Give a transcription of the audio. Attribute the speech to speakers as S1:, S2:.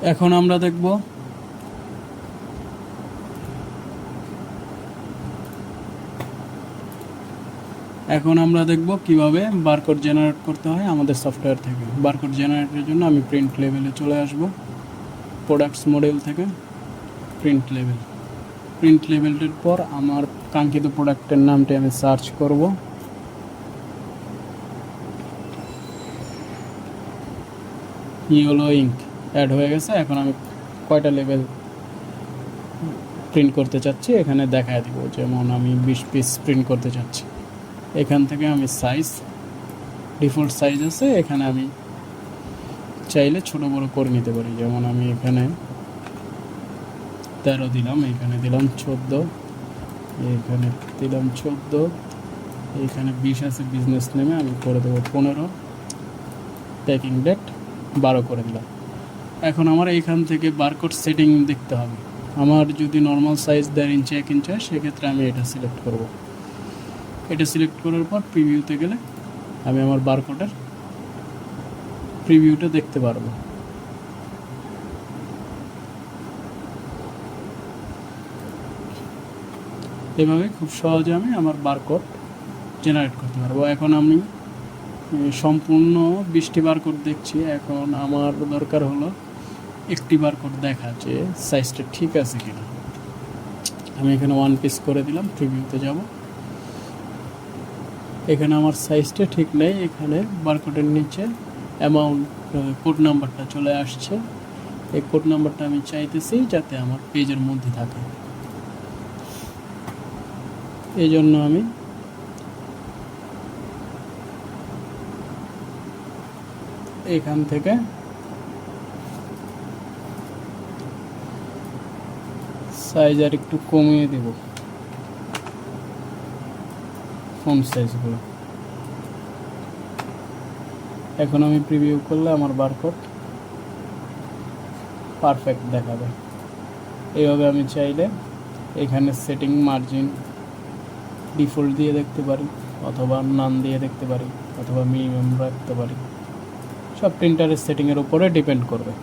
S1: এখন আমরা দেখব কিভাবে বারকোড জেনারেট করতে হয় আমাদের সফটওয়্যার থেকে। বারকোড জেনারেটের জন্য আমি প্রিন্ট লেভেলে চলে আসব। প্রোডাক্টস মডেল থেকে প্রিন্ট লেভেলের পর আমার কাঙ্ক্ষিত প্রোডাক্টের নামটি আমি সার্চ করব। ইয়েলো ইঙ্ক অ্যাড হয়ে গেছে। এখন আমি কয়টা লেভেল প্রিন্ট করতে চাচ্ছি এখানে দেখায় দিব। যেমন আমি 20 পিস প্রিন্ট করতে চাচ্ছি। এখান থেকে আমি সাইজ, ডিফল্ট সাইজ আছে, এখানে আমি চাইলে ছোট বড় করে নিতে পারি। যেমন আমি এখানে 13 দিলাম, এখানে দিলাম 14, এখানে দিলাম 14, এখানে 20 আছে বিজনেস নেমে, আমি করে দেবো 15, প্যাকিং ডেট 12 করে দিলাম। এখন আমার এইখান থেকে বারকোড সেটিং দেখতে হবে। আমার যদি নর্মাল সাইজ 1.5 ইঞ্চি 1 ইঞ্চি হয় সেক্ষেত্রে আমি এটা সিলেক্ট করব। এটা সিলেক্ট করার পর প্রিভিউতে গেলে আমি আমার বারকোডের প্রিভিউটা দেখতে পারবো। এভাবে খুব সহজে আমি আমার বারকোড জেনারেট করতে পারবো। এখন আমি সম্পূর্ণ 20টি বারকোড দেখছি। এখন আমার দরকার হলো একটি বারকোড দেখা যে সাইজটা ঠিক আছে কিনা। আমি এখানে 1 পিস করে দিলাম, প্রিভিউতে যাব। এখানে আমার সাইজটা ঠিক নেই। এখানে বারকোডের নিচে অ্যামাউন্ট কোড নাম্বারটা চলে আসছে। এই কোড নাম্বারটা আমি চাইতেছি যাতে আমার পেজের মধ্যে থাকে। এই জন্য আমি এখান থেকে সাইজ আর একটু কমিয়ে দেব, ফন্ট সাইজগুলো। এখন আমি প্রিভিউ করলে আমার বারকোড পারফেক্ট দেখাবে। এইভাবে আমি চাইলে এখানে সেটিং মার্জিন ডিফল্ট দিয়ে দেখতে পারি, অথবা নান দিয়ে দেখতে পারি, অথবা মিনিমাম রাখতে পারি। সব প্রিন্টারের সেটিংয়ের উপরে ডিপেন্ড করবে।